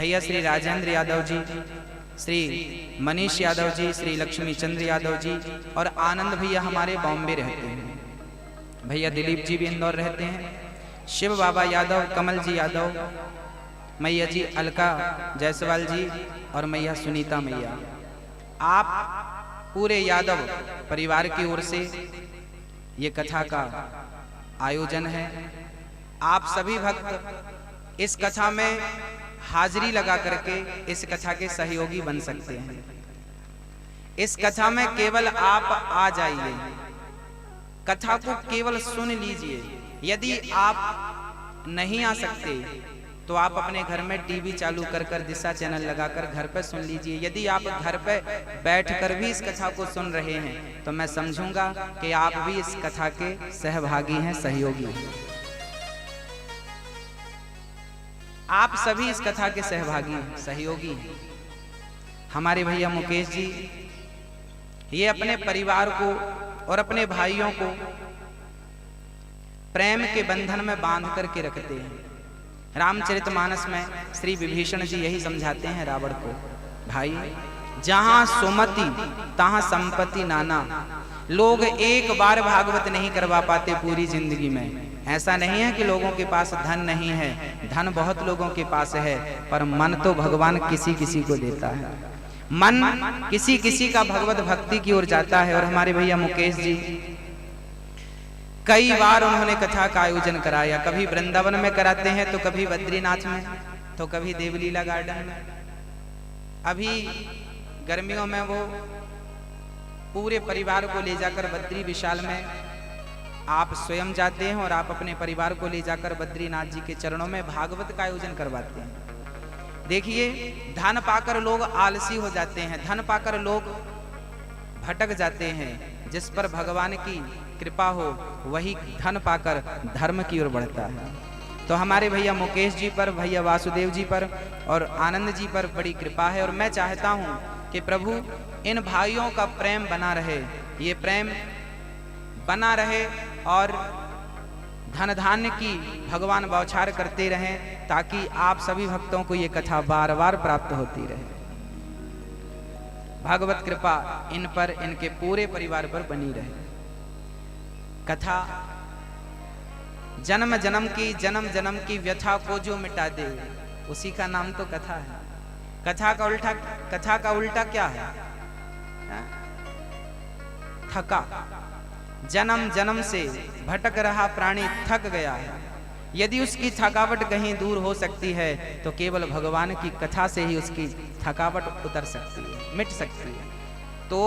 भैया श्री राजेंद्र यादव जी, श्री मनीष यादव जी, श्री लक्ष्मी चंद्र यादव जी और आनंद भैया हमारे बॉम्बे रहते हैं। भैया दिलीप जी भी इंदौर रहते हैं। शिव बाबा यादव, कमल जी यादव, मैया जी अलका जायसवाल जी और मैया सुनीता मैया। आप पूरे यादव परिवार की ओर से ये कथा का आयोजन है। आप सभी भक्त इस कथा में हाजिरी लगा करके इस कथा के सहयोगी बन सकते हैं। इस कथा में केवल आप आ जाइए, कथा को केवल सुन लीजिए। यदि आप नहीं आ सकते तो आप अपने घर में टीवी चालू कर कर दिशा चैनल लगाकर घर पर सुन लीजिए। यदि आप घर पे बैठकर भी इस कथा को सुन रहे हैं तो मैं समझूंगा कि आप भी इस कथा के सहभागी हैं, सहयोगी हैं। आप सभी इस कथा के सहभागी हैं, सहयोगी हैं। हमारे भैया मुकेश जी ये अपने परिवार को और अपने भाइयों को प्रेम के बंधन में बांध करके रखते हैं। रामचरितमानस में श्री विभीषण जी यही समझाते हैं रावण को, भाई जहां सुमति तहां संपत्ति नाना। लोग एक बार भागवत नहीं करवा पाते पूरी जिंदगी में। ऐसा नहीं है कि लोगों के पास धन नहीं है, धन बहुत लोगों के पास है, पर मन तो भगवान किसी किसी को देता है। मन किसी किसी का भगवत भक्ति की ओर जाता है। और हमारे भैया मुकेश जी कई बार उन्होंने कथा का आयोजन कराया। कभी वृंदावन में कराते हैं तो कभी बद्रीनाथ में, तो कभी देवलीला गार्डन में। अभी गर्मियों में वो पूरे परिवार को ले जाकर बद्री विशाल में आप स्वयं जाते हैं और आप अपने परिवार को ले जाकर बद्रीनाथ जी के चरणों में भागवत का आयोजन करवाते हैं। देखिए, धन पाकर लोग आलसी हो जाते हैं, धन पाकर लोग भटक जाते हैं। जिस पर भगवान की कृपा हो वही धन पाकर धर्म की ओर बढ़ता है। तो हमारे भैया मुकेश जी पर, भैया वासुदेव जी पर और आनंद जी पर बड़ी कृपा है। और मैं चाहता हूं कि प्रभु इन भाइयों का प्रेम बना रहे, ये प्रेम बना रहे और धन धान्य की भगवान बौछार करते रहें, ताकि आप सभी भक्तों को ये कथा बार बार प्राप्त होती रहे। भगवत कृपा इन पर, इनके पूरे परिवार पर बनी रहे। कथा जन्म जन्म की व्यथा को जो मिटा दे, उसी का नाम तो कथा है। कथा का उल्टा क्या है? थका। जन्म जन्म से भटक रहा प्राणी थक गया है। यदि उसकी थकावट कहीं दूर हो सकती है तो केवल भगवान की कथा से ही उसकी थकावट उतर सकती है, मिट सकती है। तो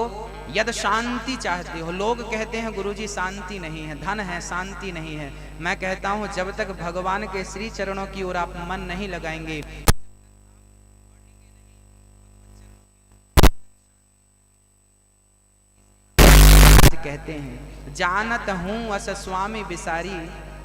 यद शांति चाहते हो, लोग कहते हैं गुरुजी शांति नहीं है, धन है, शांति नहीं है। मैं कहता हूं जब तक भगवान के श्री चरणों की ओर आप मन नहीं लगाएंगे, कहते हैं जानत हूं अस स्वामी बिसारी,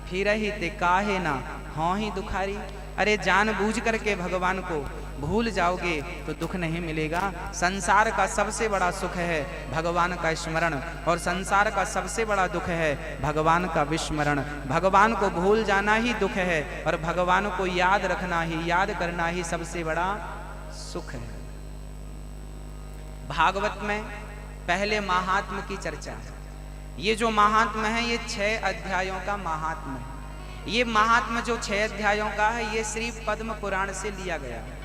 फिर ही ते काहे ना हों ही दुखारी। अरे जानबूझ करके भगवान को भूल जाओगे तो दुख नहीं मिलेगा। संसार का सबसे बड़ा सुख है भगवान का स्मरण, और संसार का सबसे बड़ा दुख है भगवान का विस्मरण। भगवान को भूल जाना ही दुख है और भगवान को याद रखना ही, याद करना ही सबसे बड़ा सुख है। भागवत में पहले महात्म की चर्चा है। ये जो महात्म है ये 6 अध्यायों का महात्म है। ये महात्म जो 6 अध्यायों का है ये श्री पद्म पुराण से लिया गया है।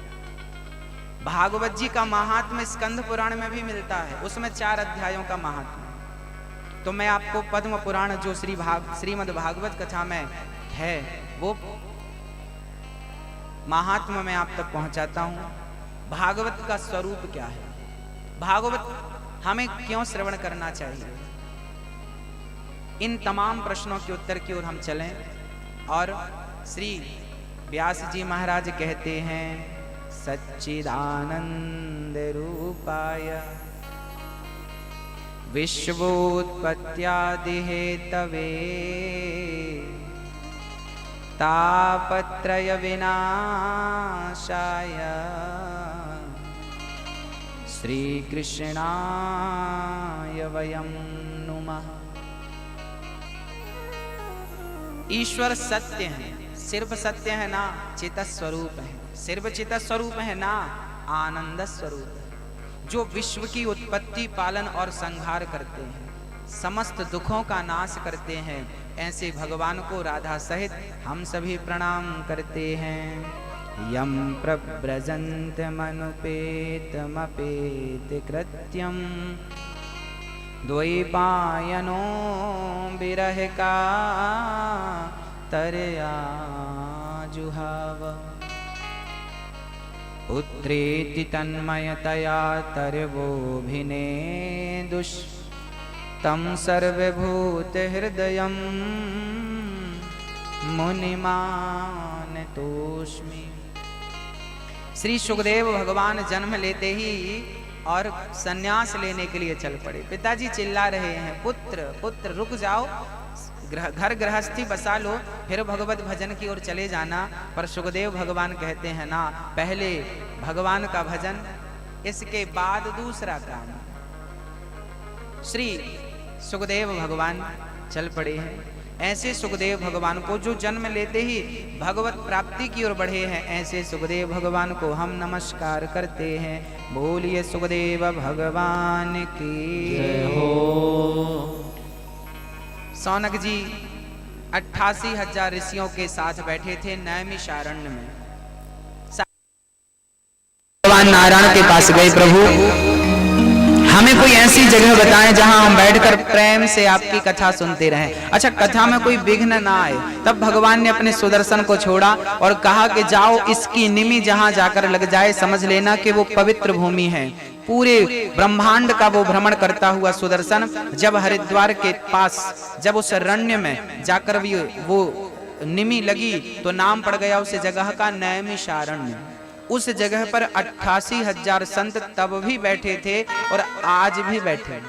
भागवत जी का महात्म स्कंद पुराण में भी मिलता है, उसमें 4 अध्यायों का महात्म। तो मैं आपको पद्म पुराण जो श्रीमद् भागवत कथा में है वो महात्म में आप तक पहुंचाता हूं। भागवत का स्वरूप क्या है, भागवत हमें क्यों श्रवण करना चाहिए, इन तमाम प्रश्नों के उत्तर की ओर हम चलें। और श्री व्यास जी महाराज कहते हैं सच्चिदानंद रूपाय विश्वोत्पत्त्यादि हेतवे तापत्रय विनाशाय श्री कृष्णाय वयं नुमः। ईश्वर सत्य है, सिर्फ सत्य है ना, चित स्वरूप है। सिर्फ चित स्वरूप है ना, आनंद स्वरूप है, जो विश्व की उत्पत्ति, पालन और संहार करते हैं, समस्त दुखों का नाश करते हैं। ऐसे भगवान को राधा सहित हम सभी प्रणाम करते हैं। यम प्रव्रजन्त मनुपेतमपेत कृत्यम द्वैपायनो विरह का तरया जुहाव पुत्रेति तन्मयतया तरवोभिने दुष्टं सर्वभूत हृदयं मुनिमानतोस्मि। श्री सुखदेव भगवान जन्म लेते ही और सन्यास लेने के लिए चल पड़े। पिताजी चिल्ला रहे हैं, पुत्र पुत्र रुक जाओ, घर गृहस्थी बसा लो, फिर भगवत भजन की ओर चले जाना। पर सुखदेव भगवान कहते हैं ना, पहले भगवान का भजन, इसके बाद दूसरा काम। श्री सुखदेव भगवान चल पड़े हैं। ऐसे सुखदेव भगवान को जो जन्म लेते ही भगवत प्राप्ति की ओर बढ़े हैं, ऐसे सुखदेव भगवान को हम नमस्कार करते हैं। बोलिए सुखदेव भगवान की जय हो। सौनक जी 88,000 ऋषियों के साथ बैठे थे नैमिषारण्य में। भगवान नारायण के पास गए, प्रभु हमें कोई ऐसी जगह बताएं जहां हम बैठकर प्रेम से आपकी कथा सुनते रहें। अच्छा, कथा में कोई विघ्न ना आए। तब भगवान ने अपने सुदर्शन को छोड़ा और कहा कि जाओ, इसकी निमि जहां जाकर लग जाए समझ लेना कि वो पवित्र भूमि है। पूरे ब्रह्मांड का वो भ्रमण करता हुआ सुदर्शन जब हरिद्वार के पास, जब उस अरण्य में जाकर भी वो निमि लगी तो नाम पड़ गया उस जगह का नैमिषारण्य। उस जगह पर 88,000 संत तब भी बैठे थे और आज भी बैठे।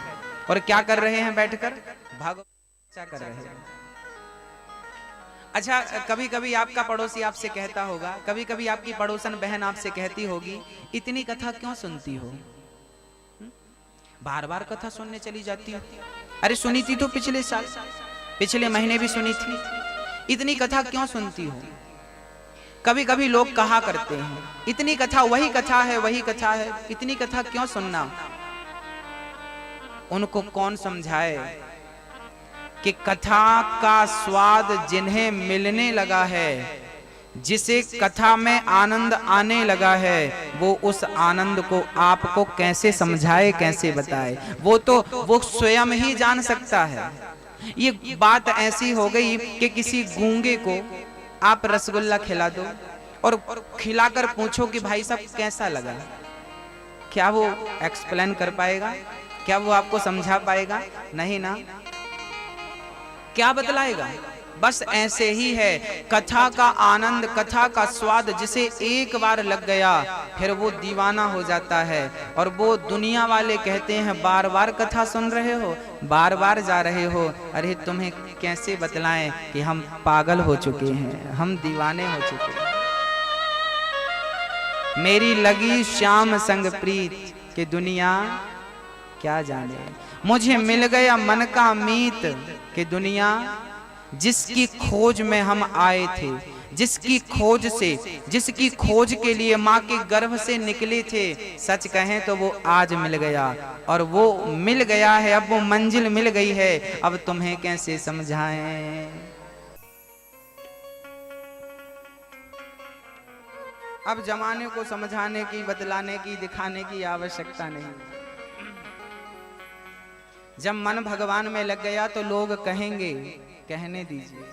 और क्या कर रहे हैं बैठकर? भागवत चर्चा कर रहे हैं। अच्छा, कभी कभी आपका पड़ोसी आपसे कहता होगा, कभी कभी आपकी पड़ोसन बहन आपसे कहती होगी, इतनी कथा क्यों सुनती हो, बार बार कथा सुनने चली जाती हो। अरे सुनी थी तो पिछले साल, पिछले महीने भी सुनी थी, इतनी कथा क्यों सुनती हो। कभी कभी लोग कहा करते हैं, इतनी कथा, वही कथा है, वही कथा है, इतनी कथा क्यों सुनना। उनको कौन समझाए कि कथा का स्वाद जिन्हें मिलने लगा है, जिसे कथा में आनंद आने लगा है, वो उस आनंद को आपको कैसे समझाए, कैसे बताए। वो स्वयं ही जान सकता है। ये बात ऐसी हो गई कि किसी गूंगे को आप रसगुल्ला खिला दो और खिलाकर पूछो कि भाई साहब कैसा लगा, क्या वो एक्सप्लेन कर पाएगा? क्या वो आपको समझा पाएगा? नहीं ना। क्या बतलाएगा? बस ऐसे ही है कथा का आनंद, कथा का स्वाद जिसे एक बार लग गया फिर वो दीवाना हो जाता है। और वो दुनिया वाले कहते हैं बार बार कथा सुन रहे हो, बार बार जा रहे हो। अरे तुम्हें कैसे बतलाएं कि हम पागल हो चुके हैं, हम दीवाने हो चुके हैं। मेरी लगी श्याम संग प्रीत कि दुनिया क्या जाने, मुझे मिल गया मन का मीत कि दुनिया जिसकी खोज में हम आए थे, जिसकी खोज के लिए माँ के गर्भ से निकले थे, सच कहें तो वो आज मिल गया। और वो मिल गया है, अब वो मंजिल मिल गई है, अब तुम्हें कैसे समझाएं। अब जमाने को समझाने की, बतलाने की, दिखाने की आवश्यकता नहीं। जब मन भगवान में लग गया तो लोग कहेंगे, कहने दीजिए।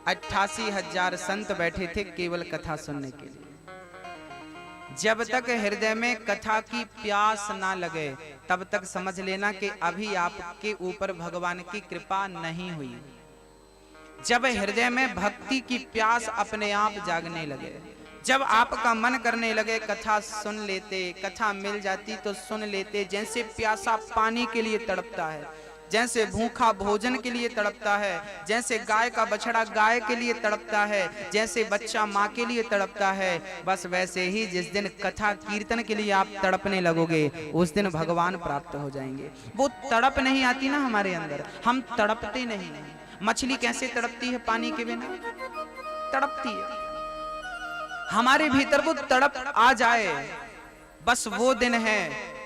88,000 संत बैठे थे केवल कथा सुनने के लिए। जब तक हृदय में कथा की प्यास ना लगे तब तक समझ लेना कि अभी आपके ऊपर भगवान की कृपा नहीं हुई। जब हृदय में भक्ति की प्यास अपने आप जागने लगे, जब आपका मन करने लगे कथा सुन लेते, कथा मिल जाती तो सुन लेते। जैसे प्यासा पानी के लिए तड़पता है, जैसे भूखा भोजन के लिए तड़पता है, जैसे गाय का बछड़ा गाय के लिए तड़पता है, जैसे बच्चा माँ के लिए तड़पता है, बस वैसे ही जिस दिन कथा कीर्तन के लिए आप तड़पने लगोगे उस दिन भगवान प्राप्त हो जाएंगे। वो तड़प नहीं आती ना हमारे अंदर, हम तड़पते नहीं। मछली कैसे तड़पती है पानी के बिना? तड़पती है। हमारे भीतर वो तड़प आ जाए, बस वो दिन है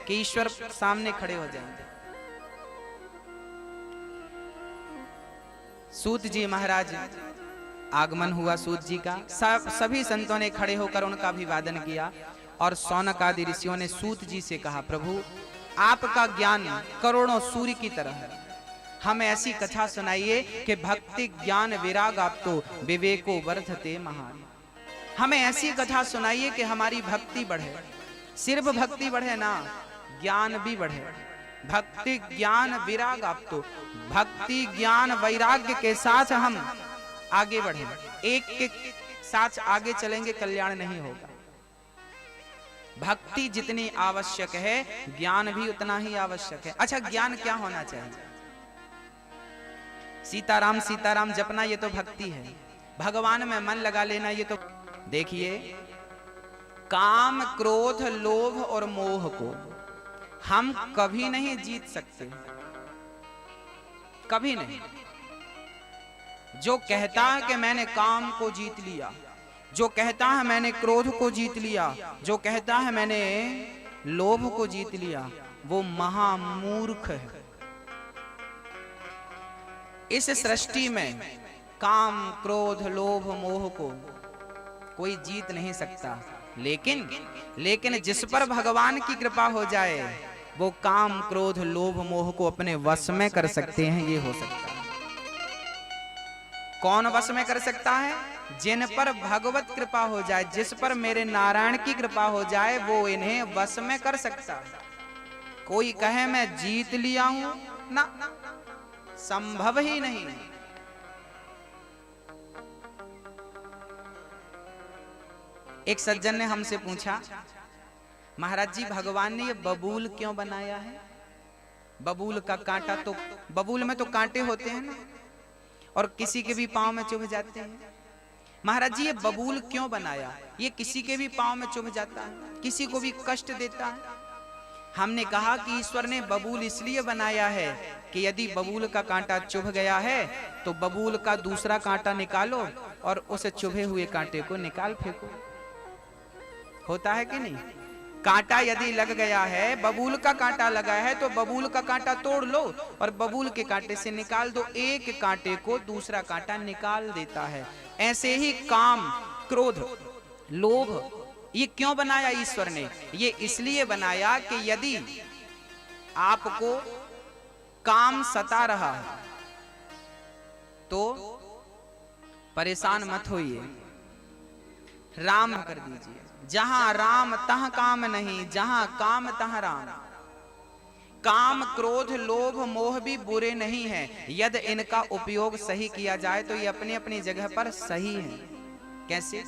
कि ईश्वर सामने खड़े हो जाएंगे। सूत जी महाराज आगमन हुआ सूत जी का, सभी संतों ने खड़े होकर उनका अभिवादन किया और शौनक आदि ऋषियों ने सूत जी से कहा, प्रभु आपका ज्ञान करोड़ों सूर्य की तरह है, हमें ऐसी कथा सुनाइए कि भक्ति ज्ञान विराग आप तो विवेको वर्धते महान। हमें ऐसी कथा सुनाइए कि हमारी भक्ति बढ़े, सिर्फ भक्ति बढ़े ना, ज्ञान भी बढ़े। भक्ति ज्ञान विराग आप तो, भक्ति ज्ञान वैराग्य के साथ हम आगे बढ़े, एक के साथ आगे चलेंगे कल्याण नहीं होगा। भक्ति जितनी आवश्यक है ज्ञान भी उतना ही आवश्यक है। अच्छा, ज्ञान क्या होना चाहिए? सीताराम सीताराम जपना ये तो भक्ति है, भगवान में मन लगा लेना ये तो। देखिए, काम क्रोध लोभ और मोह को हम कभी नहीं जीत सकते, कभी नहीं। जो कहता है कि मैंने काम को जीत लिया, जो कहता है मैंने क्रोध को जीत लिया, जो कहता है मैंने लोभ को जीत लिया, वो महामूर्ख है। इस सृष्टि में काम क्रोध लोभ मोह को कोई जीत नहीं सकता, लेकिन जिस पर भगवान की कृपा हो जाए वो काम क्रोध लोभ मोह को अपने वश में कर सकते हैं। ये हो सकता है। कौन वश में कर सकता है? जिन पर भगवत कृपा हो जाए, जिस पर मेरे नारायण की कृपा हो जाए, वो इन्हें वश में कर सकता है। कोई कहे मैं जीत लिया हूं ना, संभव ही नहीं। एक सज्जन ने हमसे पूछा, महाराज जी भगवान ने ये बबूल क्यों बनाया है? बबूल का कांटा तो, बबूल में तो कांटे होते हैं ना, और किसी के भी पांव में चुभ जाते हैं। महाराज जी ये बबूल क्यों बनाया? ये किसी के भी पांव में चुभ जाता है, किसी को भी कष्ट देता है। हमने कहा कि ईश्वर ने बबूल इसलिए बनाया है कि यदि बबूल का कांटा चुभ गया है तो बबूल का दूसरा कांटा निकालो और उस चुभे हुए कांटे को निकाल फेंको। होता है कि नहीं? कांटा यदि लग गया है, बबूल का कांटा लगा है, तो बबूल का कांटा तोड़ लो और बबूल के कांटे से निकाल दो। एक कांटे को दूसरा कांटा निकाल देता है। ऐसे ही काम क्रोध लोभ ये क्यों बनाया ईश्वर ने? ये इसलिए बनाया कि यदि आपको काम सता रहा है तो परेशान मत होइए, राम कर दीजिए। जहां राम तहां काम नहीं, जहां काम तहां राम। काम क्रोध लोभ मोह भी बुरे नहीं हैं, यदि इनका उपयोग सही किया जाए तो ये अपनी अपनी जगह पर सही है। कैसे?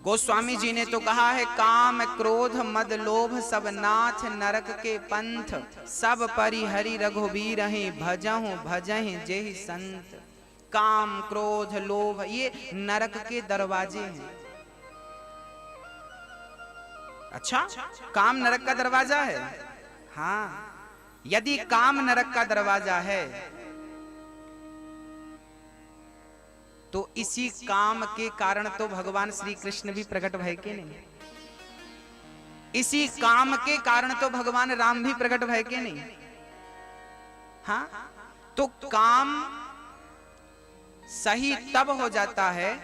गोस्वामी जी ने तो कहा है, काम क्रोध मद लोभ सब नाथ नरक के पंथ, सब परिहरि रघुबीर भजहु भजहि जेहि संत। काम क्रोध लोभ ये नरक के दरवाजे हैं। अच्छा, काम नरक का दरवाजा है? हाँ, यदि काम नरक का दरवाजा है तो इसी काम के कारण तो भगवान श्री कृष्ण भी प्रकट भय के नहीं? इसी काम के कारण तो भगवान राम भी प्रकट भय के नहीं? हाँ, तो काम सही तब हो जाता है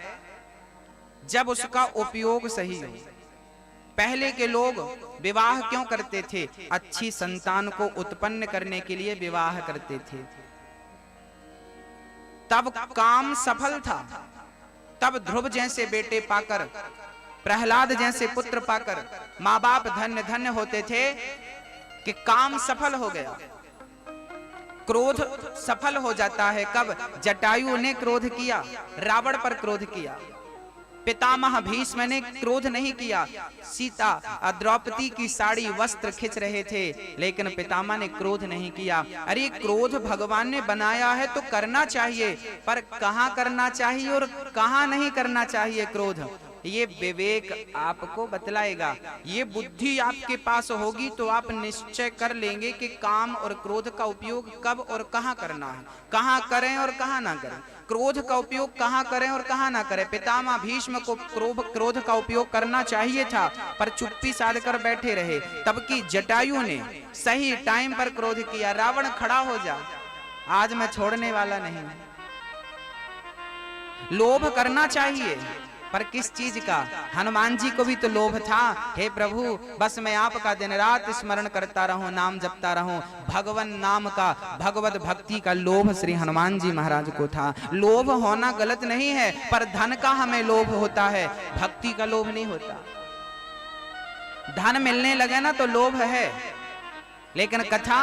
जब उसका उपयोग सही हो। पहले के लोग विवाह क्यों करते थे? अच्छी संतान को उत्पन्न करने के लिए विवाह करते थे। तब काम सफल था। तब ध्रुव जैसे बेटे पाकर, प्रहलाद जैसे पुत्र पाकर माँ बाप धन्य धन्य होते थे कि काम सफल हो गया। क्रोध सफल हो जाता है कब? जटायु ने क्रोध किया, रावण पर क्रोध किया। पितामह भीष्म ने क्रोध नहीं किया। सीता द्रौपदी की साड़ी वस्त्र खींच रहे थे, लेकिन पितामह ने क्रोध नहीं किया। अरे क्रोध भगवान ने बनाया है तो करना चाहिए, पर कहाँ करना चाहिए और कहाँ नहीं करना चाहिए क्रोध, ये विवेक आपको बतलाएगा। ये बुद्धि आपके पास होगी तो आप निश्चय कर लेंगे कि काम और क्रोध का उपयोग कब और कहां करना है, कहां करें और कहां ना करें। क्रोध का उपयोग कहां करें और कहां ना करें। पितामह भीष्म को क्रोध का उपयोग करना चाहिए था, पर चुप्पी साध कर बैठे रहे। तब की जटायु ने सही टाइम पर क्रोध किया। रावण खड़ा हो जा, आज मैं छोड़ने वाला नहीं। लोभ करना चाहिए, पर किस चीज का। हनुमान जी को भी तो लोभ था। हे प्रभु, बस मैं आपका दिन रात स्मरण करता रहूं, नाम जपता रहूं। भगवान नाम का, भगवत भक्ति का लोभ श्री हनुमान जी महाराज को था। लोभ होना गलत नहीं है, पर धन का हमें लोभ होता है, भक्ति का लोभ नहीं होता। धन मिलने लगे ना तो लोभ है, लेकिन कथा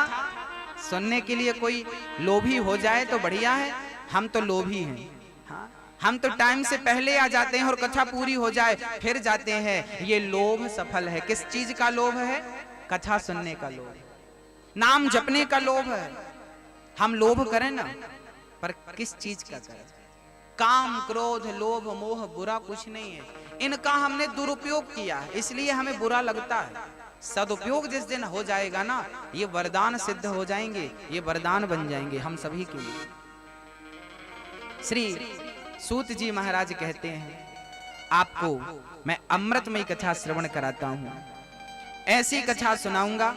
सुनने के लिए कोई लोभी हो जाए तो बढ़िया है। हम तो लोभी हैं। हाँ, हम तो टाइम से पहले आ जाते हैं और कथा पूरी हो जाए फिर जाते हैं। ये लोभ सफल है। किस चीज का लोभ है? कथा सुनने का लोभ, नाम जपने का लोभ है। हम लोभ करें ना, पर किस चीज का करें? काम, क्रोध, लोभ, मोह बुरा कुछ नहीं है। इनका हमने दुरुपयोग किया है, इसलिए हमें बुरा लगता है। सदुपयोग जिस दिन हो जाएगा ना, ये वरदान सिद्ध हो जाएंगे, ये वरदान बन जाएंगे हम सभी के लिए। श्री सूत जी महाराज कहते हैं, आपको मैं अमृतमयी कथा श्रवण कराता हूं। ऐसी कथा सुनाऊंगा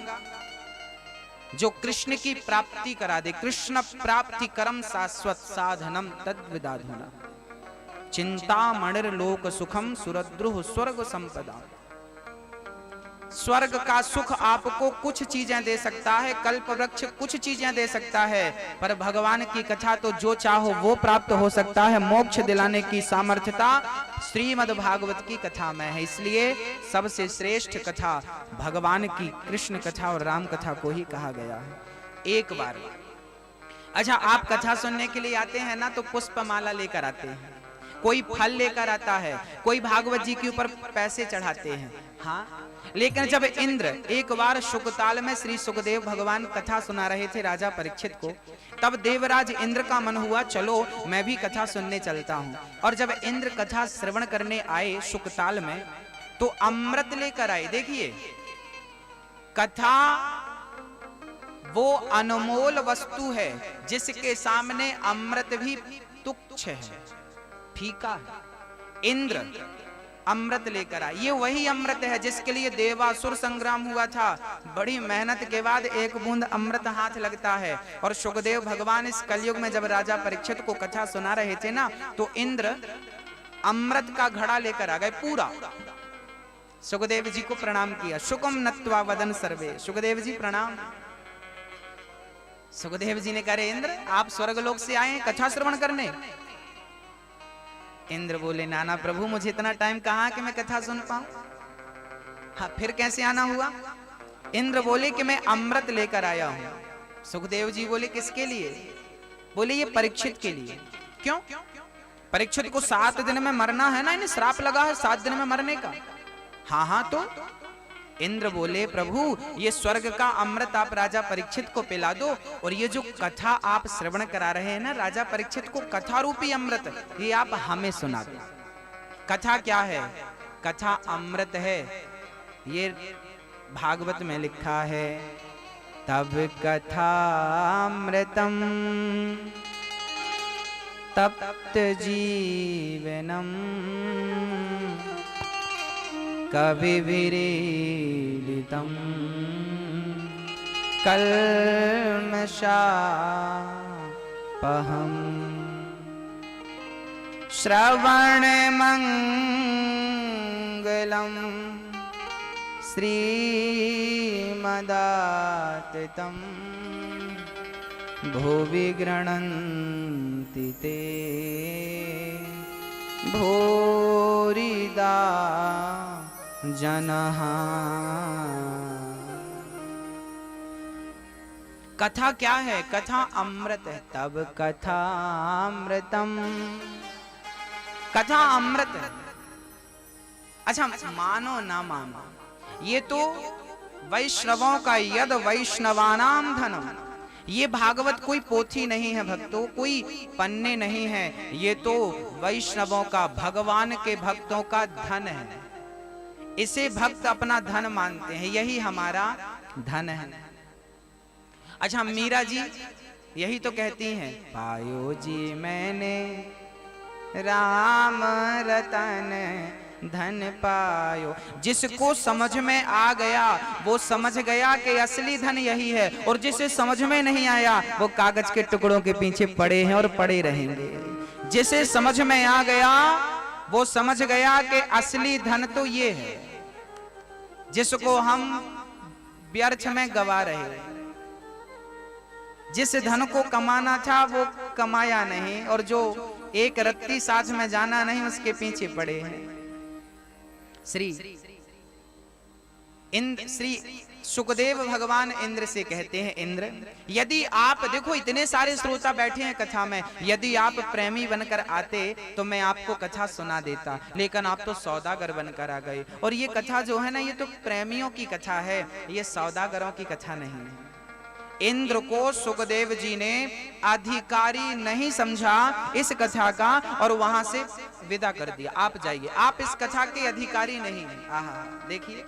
जो कृष्ण की प्राप्ति करा दे। कृष्ण प्राप्ति करम शाश्वत साधनम तद्विदाधुना चिंता मणिर लोक सुखम सुरद्रुह स्वर्ग संपदा। स्वर्ग का सुख आपको कुछ चीजें दे सकता है, कल्प वृक्ष कुछ चीजें दे सकता है, पर भगवान की कथा तो जो चाहो वो प्राप्त हो सकता है। मोक्ष दिलाने की सामर्थ्यता श्रीमद् भागवत की कथा में है। इसलिए सबसे श्रेष्ठ कथा भगवान की कृष्ण कथा और राम कथा को ही कहा गया है। एक बार अच्छा, आप कथा सुनने के लिए आते हैं ना, तो पुष्पमाला लेकर आते हैं, कोई फल लेकर आता है, कोई भागवत जी के ऊपर पैसे चढ़ाते हैं। हाँ, लेकिन जब इंद्र एक बार शुकताल में श्री सुखदेव भगवान कथा सुना रहे थे राजा परीक्षित को, तब देवराज इंद्र का मन हुआ, चलो मैं भी कथा सुनने चलता हूं। और जब इंद्र कथा श्रवण करने आए शुकताल में, तो अमृत लेकर आए। देखिए, कथा वो अनमोल वस्तु है जिसके सामने अमृत भी तुच्छ है, फीका है। इंद्र अमृत लेकर आए। ये वही अमृत है जिसके लिए देवासुर संग्राम हुआ था। बड़ी मेहनत के बाद एक बूंद अमृत हाथ लगता है। और सुखदेव भगवान इस कलयुग में जब राजा परीक्षित को कथा सुना रहे थे ना, तो इंद्र अमृत का घड़ा लेकर आ गए पूरा। सुखदेव जी को प्रणाम किया। शुकम नत्वा वदन सर्वे। सुखदेव जी प्रणाम। सुखदेव जी ने कहा, इंद्र आप स्वर्गलोक से आए हैं कथा श्रवण करने? इंद्र बोले, नाना प्रभु, मुझे इतना टाइम कहां कि मैं कथा सुन पाऊं। हाँ, फिर कैसे आना हुआ? इंद्र बोले कि मैं अमृत लेकर आया हूं। सुखदेव जी बोले, किसके लिए? बोले, ये परीक्षित के लिए। क्यों? परीक्षित को 7 दिन में मरना है ना, इन्हें श्राप लगा है 7 दिन में मरने का। हाँ हाँ, तो इंद्र बोले, प्रभु ये स्वर्ग का अमृत आप राजा परीक्षित को पिला दो, और ये जो कथा आप श्रवण करा रहे हैं ना राजा परीक्षित को, कथा रूपी अमृत, ये आप हमें सुना दो। कथा क्या है? कथा अमृत है। ये भागवत में लिखा है, तब कथा अमृतम तप्त जीवनम कविभिरीडितम् कल्मषापहम् श्रवणमङ्गलं श्रीमदाततं भुवि गृह्णन्ति ते भूरिदा जनः। कथा क्या है? कथा अमृत है। तब कथा अमृतम, कथा अमृत है। अच्छा, मानो ना मानो, ये तो वैष्णवों का, यद वैष्णवानाम धनम, ये भागवत कोई पोथी नहीं है भक्तों, कोई पन्ने नहीं है, ये तो वैष्णवों का, भगवान के भक्तों का धन है। इसे भक्त अपना धन मानते हैं, यही हमारा धन है। अच्छा, मीरा जी यही तो कहती हैं, पायो जी मैंने राम रतन धन पायो। जिसको समझ में आ गया वो समझ गया कि असली धन यही है, और जिसे समझ में नहीं आया वो कागज के टुकड़ों के पीछे पड़े हैं और पड़े रहेंगे। जिसे समझ में आ गया वो समझ गया कि असली धन तो ये है, जिसको हम व्यर्थ में गवा रहे हैं। जिस धन को कमाना था वो कमाया नहीं, और जो एक रत्ती साथ में जाना नहीं उसके पीछे पड़े हैं। श्री सुखदेव भगवान इंद्र से कहते हैं, इंद्र यदि आप, देखो इतने सारे श्रोता बैठे हैं कथा में, यदि आप प्रेमी बनकर आते तो मैं आपको कथा सुना देता, लेकिन आप तो सौदागर बनकर आ गए। और ये कथा जो है ना, ये तो प्रेमियों की कथा है, ये सौदागरों की कथा नहीं है। इंद्र को सुखदेव जी ने अधिकारी नहीं समझा इस कथा का, और वहां से विदा कर दिया, आप जाइए, आप इस कथा के अधिकारी नहीं हैं। आहा, देखिए,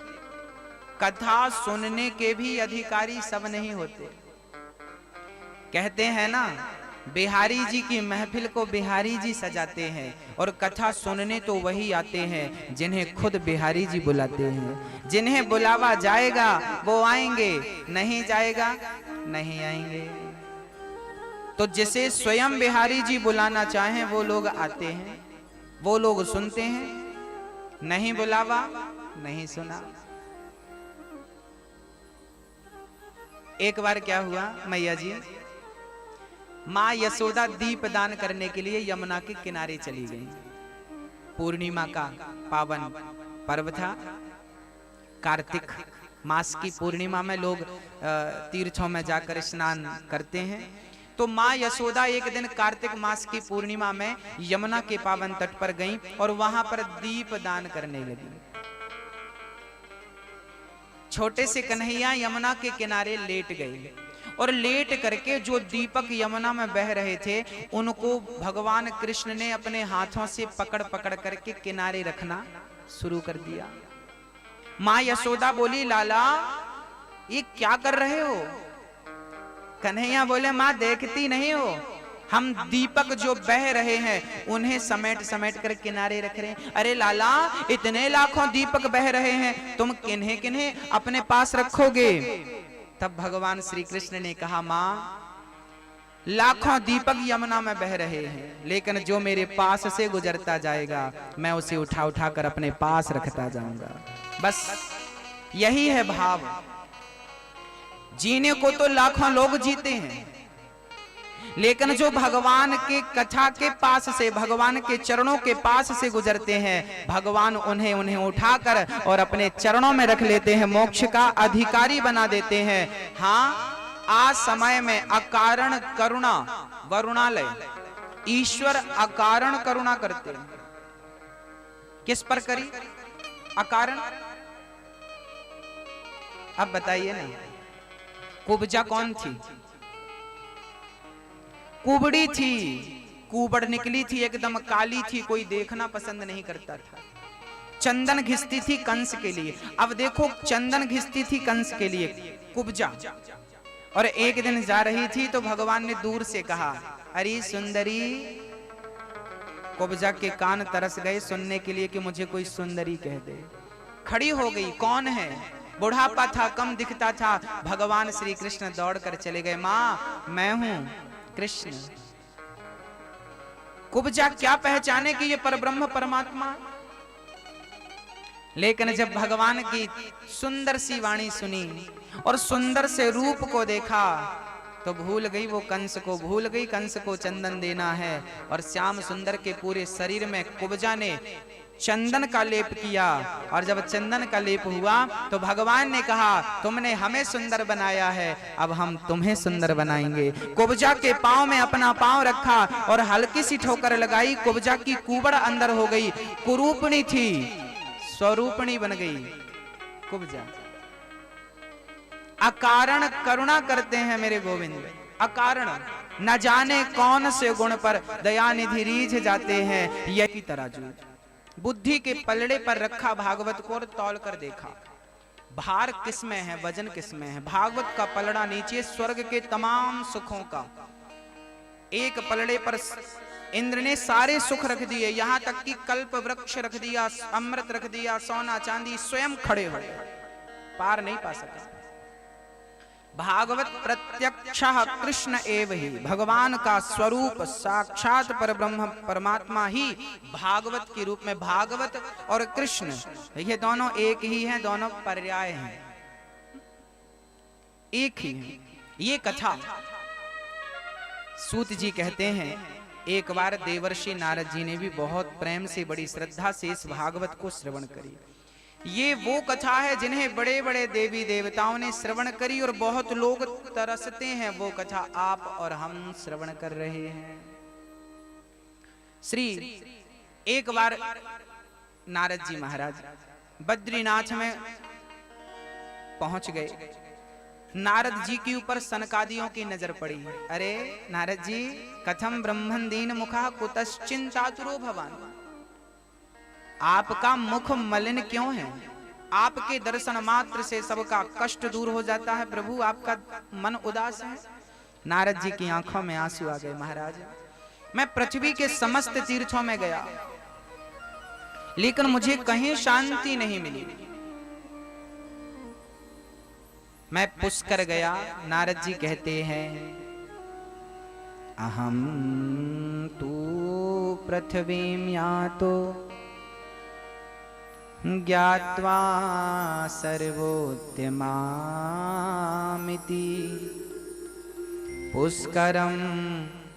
कथा सुनने के भी अधिकारी सब नहीं होते। कहते हैं ना, बिहारी जी की महफिल को बिहारी जी सजाते हैं, और कथा सुनने तो वही आते हैं जिन्हें खुद बिहारी जी बुलाते हैं। जिन्हें बुलावा जाएगा वो आएंगे, नहीं जाएगा नहीं आएंगे। तो जिसे स्वयं बिहारी जी बुलाना चाहें वो लोग आते हैं, वो लोग सुनते हैं, नहीं बुलावा नहीं सुना। एक बार क्या हुआ, मैया जी माँ यशोदा दीप दान करने के लिए यमुना के किनारे चली गई। पूर्णिमा का पावन पर्व था, कार्तिक मास की पूर्णिमा में लोग तीर्थों में जाकर स्नान करते हैं। तो माँ यशोदा एक दिन कार्तिक मास की पूर्णिमा में यमुना के पावन तट पर गईं और वहां पर दीप दान करने लगी। छोटे से कन्हैया यमुना के किनारे लेट गए, और लेट करके जो दीपक यमुना में बह रहे थे उनको भगवान कृष्ण ने अपने हाथों से पकड़ पकड़ करके किनारे रखना शुरू कर दिया। माँ यशोदा बोली, लाला ये क्या कर रहे हो? कन्हैया बोले, माँ देखती नहीं हो, हम दीपक जो बह रहे हैं उन्हें समेट समेट कर किनारे रख रहे हैं। अरे लाला, इतने लाखों दीपक बह रहे हैं, तुम किन्हें किन्हें अपने पास रखोगे? तब भगवान श्री कृष्ण ने कहा, माँ लाखों दीपक यमुना में बह रहे हैं, लेकिन जो मेरे पास से गुजरता जाएगा मैं उसे उठा उठा कर अपने पास रखता जाऊंगा। बस यही है भाव। जीने को तो लाखों लोग जीते हैं, लेकिन जो भगवान के कथा के पास से, भगवान के चरणों के पास से गुजरते हैं, भगवान उन्हें उठाकर और अपने चरणों में रख लेते हैं, मोक्ष का अधिकारी बना देते हैं। हाँ, आज समय में अकारण करुणा वरुणालय, ईश्वर अकारण करुणा करते हैं। किस पर करी अकारण? अब बताइए ना, कुब्जा कौन थी? कुबड़ी थी, कुबड़ निकली थी, एकदम काली थी, कोई देखना पसंद नहीं करता था। चंदन घिसती थी कंस के लिए। अब देखो, चंदन घिसती थी कंस के लिए कुब्जा, और एक दिन जा रही थी तो भगवान ने दूर से कहा, अरे सुंदरी। कुब्जा के कान तरस गए सुनने के लिए कि मुझे कोई सुंदरी कह दे। खड़ी हो गई, कौन है? बुढ़ापा था, कम दिखता था। भगवान श्री कृष्ण दौड़कर चले गए, माँ मैं हूं कृष्ण। कुब्जा क्या पहचाने कि ये परब्रह्म परमात्मा? लेकिन जब भगवान की सुंदर सी वाणी सुनी और सुंदर से रूप को देखा तो भूल गई, वो कंस को भूल गई। कंस को चंदन देना है, और श्याम सुंदर के पूरे शरीर में कुब्जा ने चंदन का लेप किया। और जब चंदन का लेप हुआ तो भगवान ने कहा, तुमने हमें सुंदर बनाया है, अब हम तुम्हें सुंदर बनाएंगे। कुब्जा के पांव में अपना पांव रखा और हल्की सी ठोकर लगाई। कुब्जा की कुबड़ अंदर हो गई, कुरूपणी थी, स्वरूपणी बन गई कुब्जा। अकारण करुणा करते हैं मेरे गोविंद, अकारण न जाने कौन से गुण पर दयानिधि रीझ जाते हैं। यही तराजू बुद्धि के पलड़े पर रखा भागवत को और तौल कर देखा, भार किसमें है, वजन किसमें है। भागवत का पलड़ा नीचे स्वर्ग के तमाम सुखों का, एक पलड़े पर इंद्र ने सारे सुख रख दिए, यहां तक कि कल्प वृक्ष रख दिया, अमृत रख दिया, सोना चांदी, स्वयं खड़े हो गए, पार नहीं पा सके। भागवत प्रत्यक्षः कृष्ण एव ही, भगवान का स्वरूप साक्षात परब्रह्म परमात्मा ही भागवत के रूप में। भागवत और कृष्ण ये दोनों एक ही हैं, दोनों पर्याय हैं, एक ही है। ये कथा सूत जी कहते हैं, एक बार देवर्षि नारद जी ने भी बहुत प्रेम से, बड़ी श्रद्धा से इस भागवत को श्रवण करी। ये वो कथा है जिन्हें बड़े बड़े देवी देवताओं ने श्रवण करी और बहुत लोग तरसते हैं। वो कथा आप और हम श्रवण कर रहे हैं। श्री एक बार नारद जी महाराज बद्रीनाथ में पहुंच गए। नारद जी के ऊपर सनकादियों की नजर पड़ी। अरे नारद जी, कथम ब्रह्मन दीन मुखा कुतश्चिंतातुरो भवान, आपका मुख मलिन क्यों है? आपके दर्शन मात्र से सबका कष्ट दूर हो जाता है प्रभु, आपका मन उदास है। नारद जी की आंखों में आंसू आ गए। महाराज, मैं पृथ्वी के समस्त तीर्थों में गया, लेकिन मुझे कहीं शांति नहीं मिली। मैं पुष्कर गया। नारद जी कहते हैं, अहम तू पृथ्वीं यातो ज्ञात्वा सर्वोत्तमामिति, पुष्करं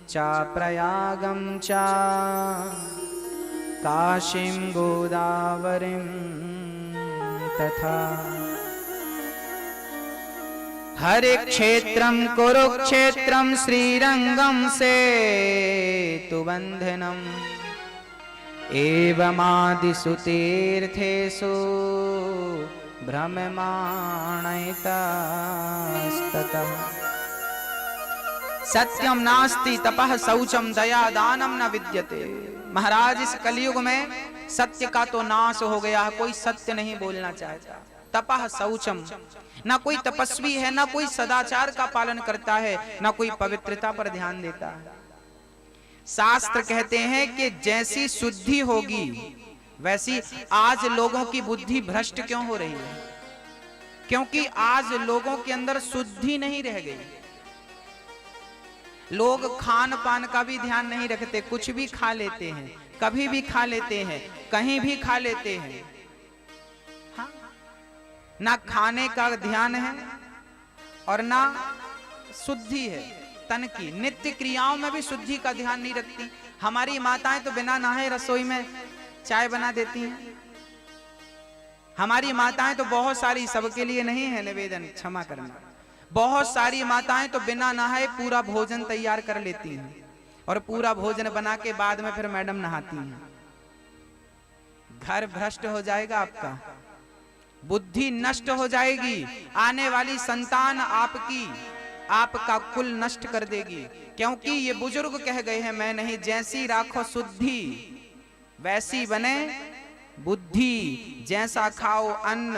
च प्रयागं च काशीं गोदावरीं तथा, हरे क्षेत्रं कुरुक्षेत्रं श्रीरंगं सेतुबन्धनम्, एवमादिषु तीर्थेषु भ्रममाणैतस्ततः, सत्यम नास्ति तपः शौचम दया दानम न विद्यते। महाराज, इस कलयुग में सत्य का तो नाश हो गया, कोई सत्य नहीं बोलना चाहता। तपः शौचम, ना कोई तपस्वी है, ना कोई सदाचार का पालन करता है, ना कोई पवित्रता पर ध्यान देता है। शास्त्र कहते हैं कि जैसी शुद्धि होगी वैसी, आज लोगों की बुद्धि भ्रष्ट क्यों हो रही है? क्योंकि आज लोगों के अंदर शुद्धि नहीं रह गई। लोग खान पान का भी ध्यान नहीं रखते, कुछ भी खा लेते हैं, कभी भी खा लेते हैं, कहीं भी खा लेते हैं। हाँ? ना खाने का ध्यान है और ना शुद्धि है तन की। नित्य क्रियाओं में भी शुद्धि का ध्यान नहीं रखती। हमारी माताएं तो बिना नहाए रसोई में चाय बना देती हैं। हमारी माताएं तो बहुत सारी, सबके लिए नहीं है निवेदन, क्षमा करना, बहुत सारी माताएं तो बिना नहाए पूरा भोजन तैयार कर लेती हैं और पूरा भोजन बना के बाद में फिर मैडम नहाती हैं। घर भ्रष्ट हो जाएगा आपका, बुद्धि नष्ट हो जाएगी, आने वाली संतान आपका कुल नष्ट कर देगी। क्योंकि ये बुजुर्ग कह गए हैं, मैं नहीं, जैसी राखो शुद्धि वैसी बने बुद्धि, जैसा खाओ अन्न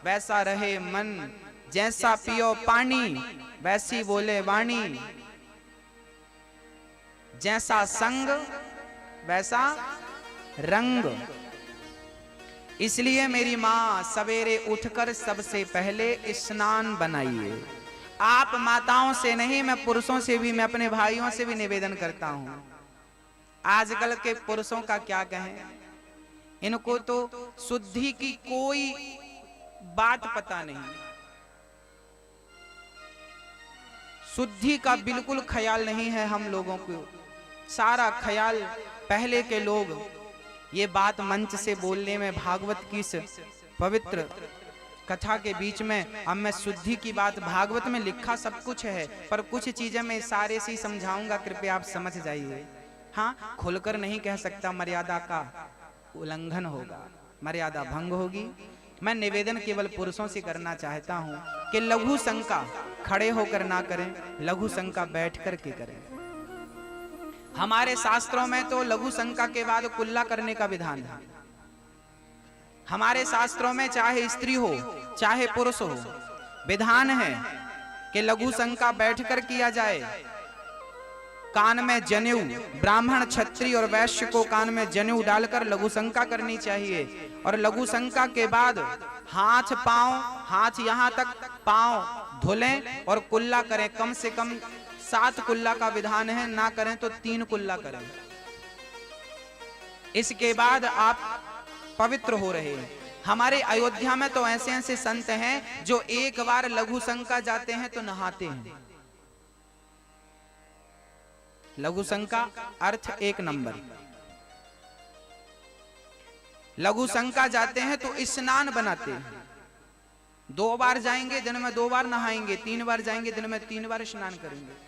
वैसा रहे मन, जैसा पियो पानी वैसी बोले वाणी, जैसा संग वैसा रंग। इसलिए मेरी मां सवेरे उठकर सबसे पहले स्नान बनाइए। आप माताओं से नहीं, मैं पुरुषों से भी, मैं अपने भाइयों से भी निवेदन करता हूं। आजकल के पुरुषों का क्या कहें, इनको तो शुद्धि की कोई बात पता नहीं, शुद्धि का बिल्कुल ख्याल नहीं है हम लोगों को। सारा ख्याल पहले के लोग, ये बात मंच से बोलने में, भागवत की इस पवित्र कथा के बीच में अब मैं शुद्धि की बात, भागवत में लिखा सब कुछ है, पर कुछ चीजें मैं सारे से समझाऊंगा, कृपया आप समझ जाइए। हाँ, खुलकर नहीं कह सकता, मर्यादा का उल्लंघन होगा, मर्यादा भंग होगी। मैं निवेदन केवल पुरुषों से करना चाहता हूं कि लघु शंका खड़े होकर ना करें, लघु शंका बैठ कर के करें। हमारे शास्त्रों में तो लघु शंका के बाद कुल्ला करने का विधान है। हमारे शास्त्रों में चाहे स्त्री हो चाहे पुरुष हो, विधान है कि लघु शंका बैठकर किया जाए। कान में जनेऊ, ब्राह्मण क्षत्रिय और वैश्य को कान में जनेऊ डालकर लघु शंका करनी चाहिए। और लघु शंका के बाद हाथ पांव, हाथ यहां तक पांव धुलें और कुल्ला करें। कम से कम 7 कुल्ला का विधान है, ना करें तो 3 कुल्ला करें। इसके बाद आप पवित्र हो रहे हैं। हमारे अयोध्या में तो ऐसे ऐसे संत हैं जो एक बार लघु शंका जाते हैं तो नहाते हैं। लघु शंका अर्थ 1 नंबर। लघु शंका जाते हैं तो स्नान बनाते हैं। 2 बार जाएंगे दिन में 2 बार नहाएंगे, 3 बार जाएंगे दिन में 3 बार स्नान करेंगे।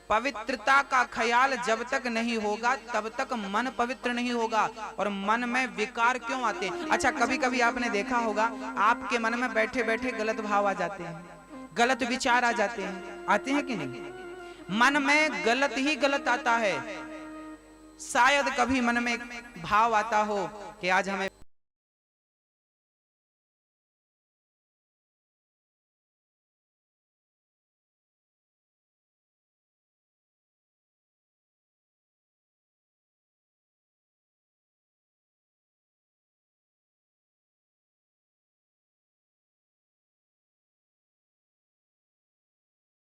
पवित्रता का ख्याल जब तक नहीं होगा तब तक मन पवित्र नहीं होगा। और मन में विकार क्यों आते हैं? अच्छा, कभी कभी आपने देखा होगा आपके मन में बैठे बैठे गलत भाव आ जाते हैं, गलत विचार आ जाते हैं, आते हैं कि नहीं? मन में गलत ही गलत आता है। शायद कभी मन में भाव आता हो कि आज हमें